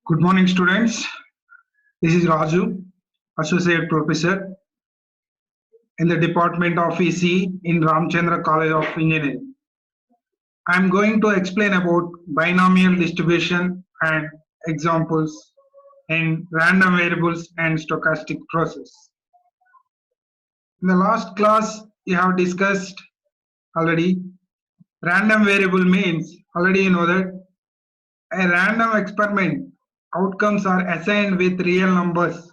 Good morning, students. This is Raju, Associate Professor in the Department of EC in Ramchandra College of Engineering. I am going to explain about binomial distribution and examples in random variables and stochastic process. In the last class, you have discussed already random variable means already you know that a random experiment outcomes are assigned with real numbers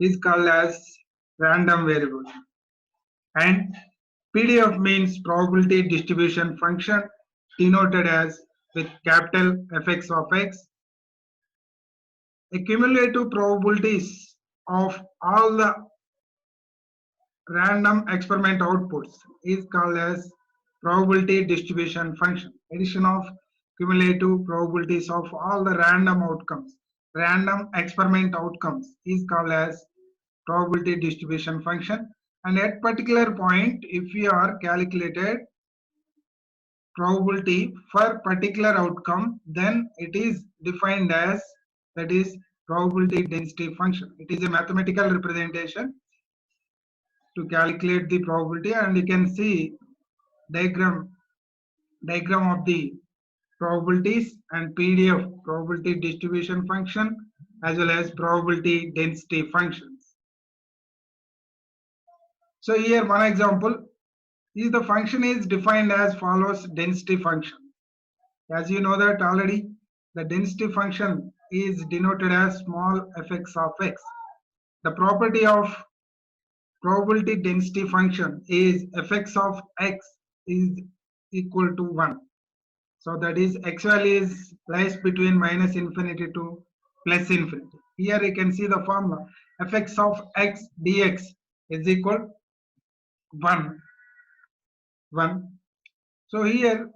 is called as random variable, and PDF means probability distribution function denoted as with capital Fx of x. The cumulative probabilities of all the random experiment outputs is called as probability distribution function. Addition of cumulative probabilities of all the random experiment outcomes is called as probability distribution function. And at particular point, if we are calculated probability for particular outcome, then it is defined as, that is, probability density function. It is a mathematical representation to calculate the probability, and you can see diagram of the probabilities and PDF probability distribution function as well as probability density functions. So here one example is the function is defined as follows: density function. As you know that already, the density function is denoted as small fx of x. The property of probability density function is fx of x is equal to 1. So that is x value is lies between minus infinity to plus infinity. Here you can see the formula fx of x dx is equal 1. So here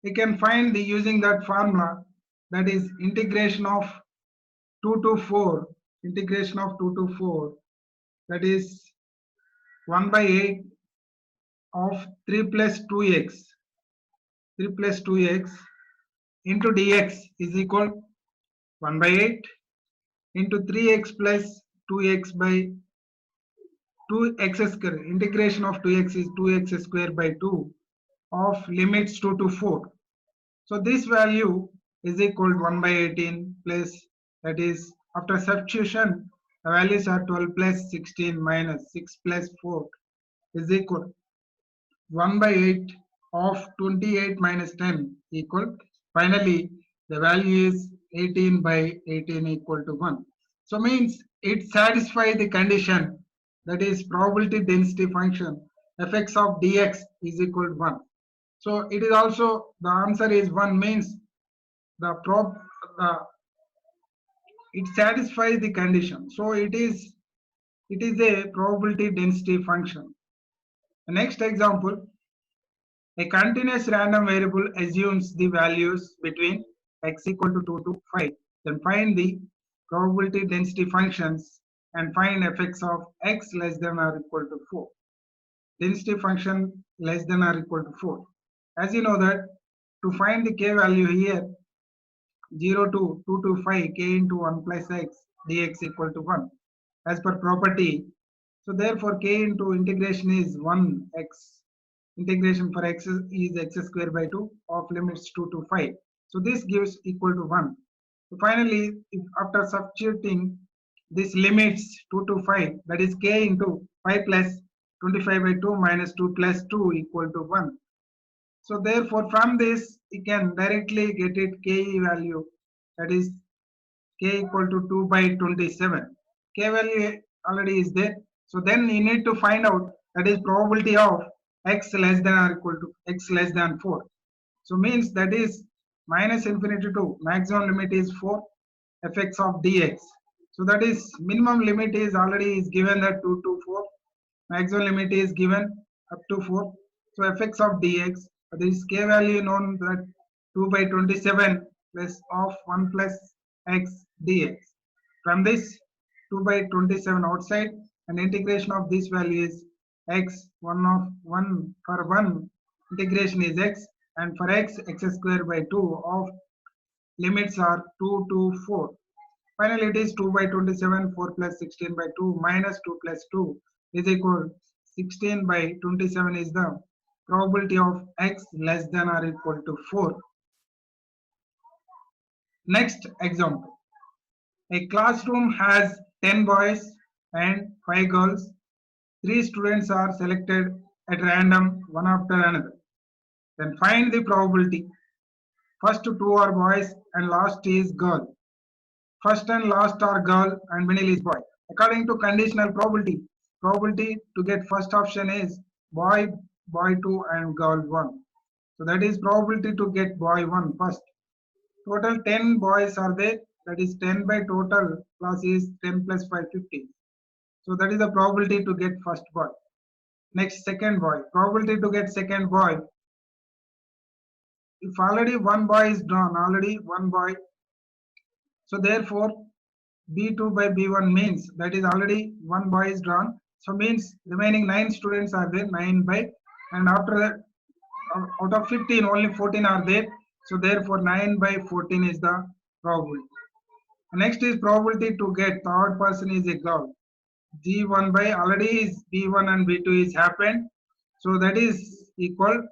you can find the using that formula, that is integration of 2 to 4, that is 1 by 8 of 3 plus 2x into dx is equal 1 by 8 into 3x plus 2x by 2x square. Integration of 2x is 2x square by 2 of limits 2 to 4. So this value is equal to 1 by 18 plus, that is, after substitution the values are 12 plus 16 minus 6 plus 4 is equal 1 by 8 of 28 minus 10 equal, finally the value is 18 by 18 equal to 1. So means it satisfies the condition, that is probability density function fx of dx is equal to 1. So it is also, the answer is 1, means it satisfies the condition. So it is a probability density function. The next example, a continuous random variable assumes the values between x equal to 2 to 5. Then find the probability density functions and find fx of x less than or equal to 4. Density function less than or equal to 4. As you know that to find the k value here, 0 to 2 to 5, k into 1 plus x dx equal to 1 as per property. So therefore k into integration is 1x. Integration for x is x square by 2 of limits 2 to 5. So this gives equal to 1. So finally, if after substituting this limits 2 to 5, that is k into 5 plus 25 by 2 minus 2 plus 2 equal to 1. So therefore from this you can directly get it k value, that is k equal to 2 by 27. K value already is there. So then you need to find out, that is probability of x less than or equal to x less than 4. So means that is minus infinity to maximum limit is 4 fx of dx. So that is minimum limit is already is given that 2 to 4. Maximum limit is given up to 4. So fx of dx, this k value known that 2 by 27 plus of 1 plus x dx. From this 2 by 27 outside, and integration of this value is x, 1 of 1 for 1 integration is x, and for x, x square by 2 of limits are 2 to 4. Finally, it is 2 by 27, 4 plus 16 by 2 minus 2 plus 2 is equal 16 by 27 is the probability of x less than or equal to 4. Next example. A classroom has 10 boys and 5 girls. 3 students are selected at random, one after another. Then find the probability. First two are boys and last is girl. First and last are girl and middle is boy. According to conditional probability to get first option is boy, boy 2 and girl 1. So that is probability to get boy 1 first. Total 10 boys are there. That is 10 by total plus is 10 plus 5, 15. So that is the probability to get first boy. Next, second boy. Probability to get second boy. If already one boy is drawn, already one boy. So therefore, B2 by B1 means that is already one boy is drawn. So means remaining 9 students are there, 9 by, and after that, out of 15, only 14 are there. So therefore, 9 by 14 is the probability. Next is probability to get third person is a girl. G1 by already is B1 and B2 is happened. So that is equal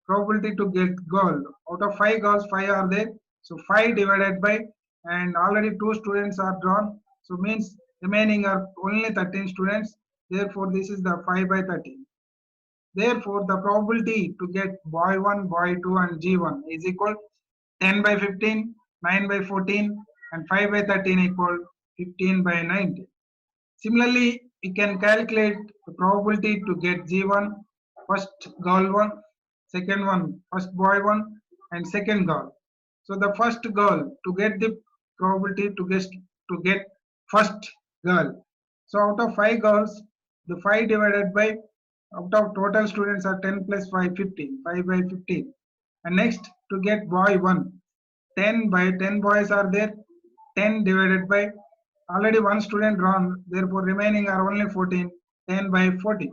probability to get girl. Out of 5 girls, 5 are there. So 5 divided by, and already 2 students are drawn. So means remaining are only 13 students. Therefore, this is the 5 by 13. Therefore, the probability to get boy 1, boy 2 and G1 is equal 10 by 15, 9 by 14 and 5 by 13 equal 15 by 19. Similarly, we can calculate the probability to get G1, first girl 1, second one, first boy 1 and second girl. So the first girl to get the probability to get first girl. So out of 5 girls, the 5 divided by out of total students are 10 plus 5, 15, 5 by 15. And next to get boy 1, 10 by 10 boys are there, 10 divided by already one student drawn, therefore remaining are only 14, 10 by 14.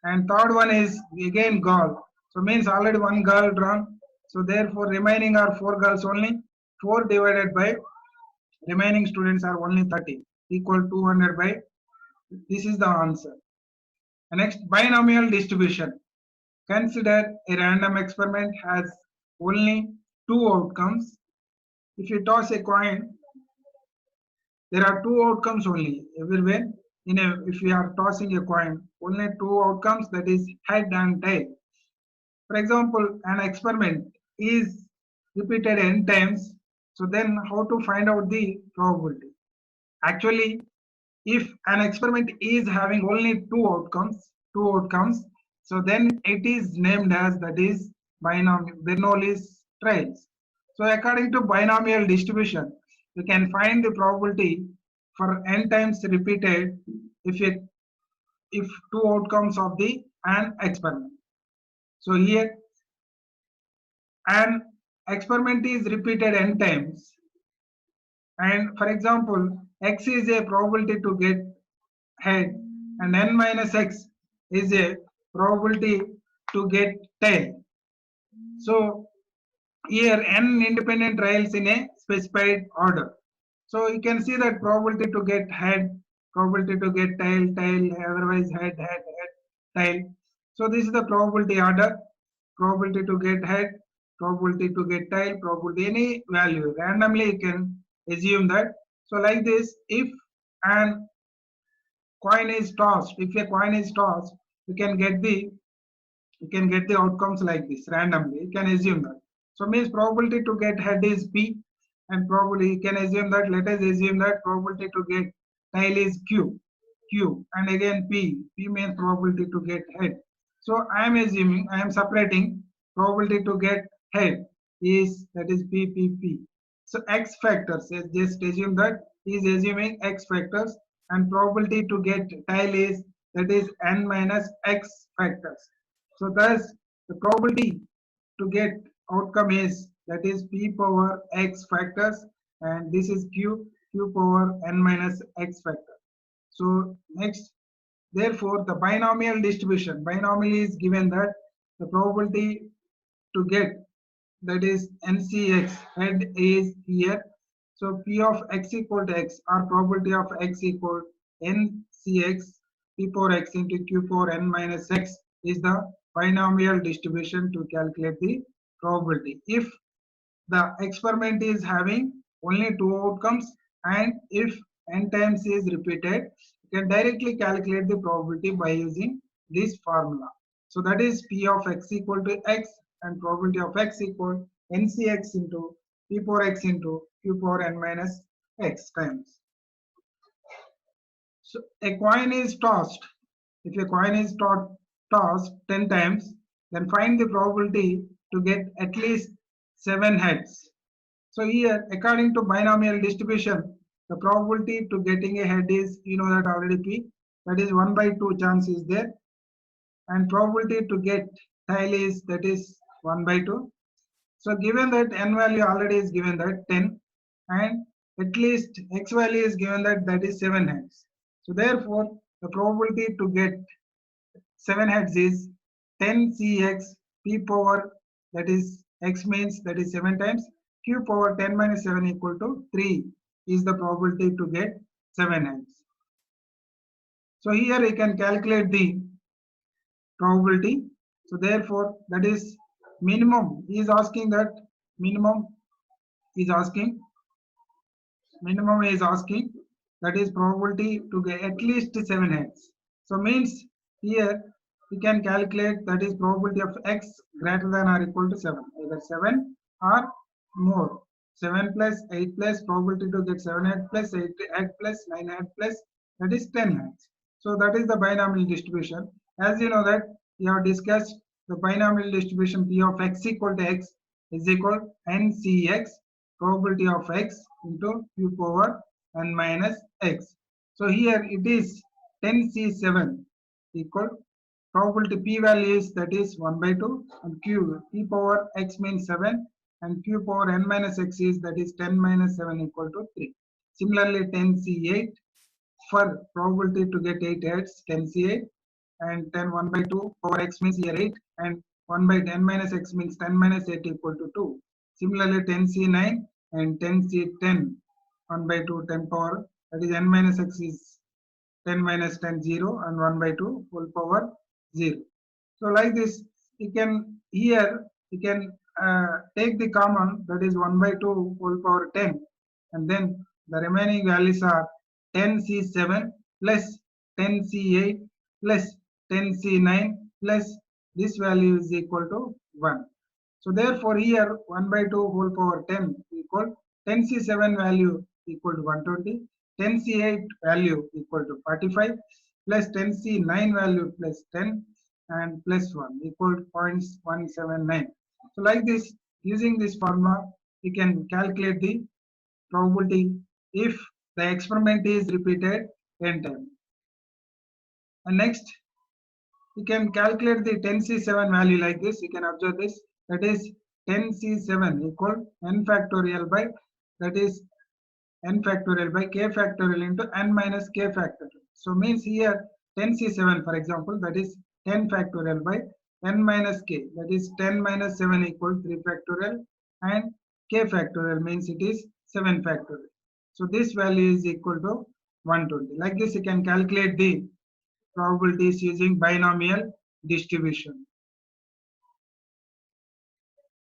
And third one is again girl. So means already one girl drawn. So therefore remaining are 4 girls only. 4 divided by remaining students are only 30 equal 200 by, this is the answer. And next, binomial distribution. Consider a random experiment has only 2 outcomes. If you toss a coin, there are 2 outcomes only everywhere. If we are tossing a coin, only 2 outcomes, that is head and tail. For example, an experiment is repeated n times. So then how to find out the probability? Actually, if an experiment is having only two outcomes, so then it is named as, that is Bernoulli's trials. So according to binomial distribution, you can find the probability for n times repeated if 2 outcomes of the an experiment. So here an experiment is repeated n times, and for example, x is a probability to get head and n minus x is a probability to get tail. So here n independent trials in a specified order. So you can see that probability to get head, probability to get tail, tail, otherwise head, head, head, tail. So this is the probability order. Probability to get head, probability to get tail, probability any value. Randomly you can assume that. So like this, if an coin is tossed, if a coin is tossed, you can get the outcomes like this randomly. You can assume that. So means probability to get head is P, and probably you can assume that, let us assume that probability to get tail is Q, and again P means probability to get head. So I am separating probability to get head is, that is P. So X factors, just assume that is assuming X factors, and probability to get tail is, that is n minus X factors. So thus the probability to get outcome is, that is P power X factors, and this is Q power n minus X factor. So next, therefore the binomial distribution, binomial is given that the probability to get that is NCX, head is here. So P of x equal to x, or probability of x equal NCX P power x into Q power n minus x is the binomial distribution to calculate the probability. If the experiment is having only two outcomes and if n times is repeated, you can directly calculate the probability by using this formula. So that is P of x equal to x and probability of x equal NCX into P power x into Q power n minus x times. So a coin is tossed. If a coin is tossed 10 times, then find the probability to get at least 7 heads. So here, according to binomial distribution, the probability to getting a head is, you know that already P, that is 1 by 2 chance is there, and probability to get tail is, that is 1 by 2. So given that n value already is given that 10, and at least x value is given that is 7 heads. So therefore, the probability to get 7 heads is 10 cx p power, that is x means that is 7 times, q power 10 minus 7 equal to 3 is the probability to get 7 heads. So here we can calculate the probability. So therefore, that is minimum. He is asking that minimum is asking that is probability to get at least 7 heads. So means here we can calculate that is probability of x greater than or equal to 7, either 7 or more. 7 plus 8 plus probability to get 7 heads plus 8 head plus 9 head plus, that is 10 heads. So that is the binomial distribution. As you know that we have discussed the binomial distribution P of x equal to x is equal NCX probability of x into q power n minus x. So here it is 10c7 equal probability p value is, that is 1 by 2, and q p power x means 7 and q power n minus x is, that is 10 minus 7 equal to 3. Similarly 10c8 for probability to get 8 heads, 10c8 and 10 1 by 2 power x means here 8 and 1 by 10 minus x means 10 minus 8 equal to 2. Similarly 10c9 and 10c10 1 by 2 10 power, that is n minus x is 10 minus 10 0 and 1 by 2 whole power 0. So like this you can here you can take the common, that is 1 by 2 whole power 10, and then the remaining values are 10c7 plus 10c8 plus 10c9 plus this value is equal to 1. So therefore here 1 by 2 whole power 10 equal 10c7 value equal to 120, 10c8 value equal to 45 plus 10c9 value plus 10 and plus 1 equal to 0.179. So like this, using this formula we can calculate the probability if the experiment is repeated 10 times. And next you can calculate the 10c7 value like this. You can observe this, that is 10c7 equal n factorial by, that is n factorial by k factorial into n minus k factorial. So means here 10c7 for example, that is 10 factorial by n minus k, that is 10 minus 7 equal 3 factorial, and k factorial means it is 7 factorial. So this value is equal to 120. Like this you can calculate the probabilities using binomial distribution.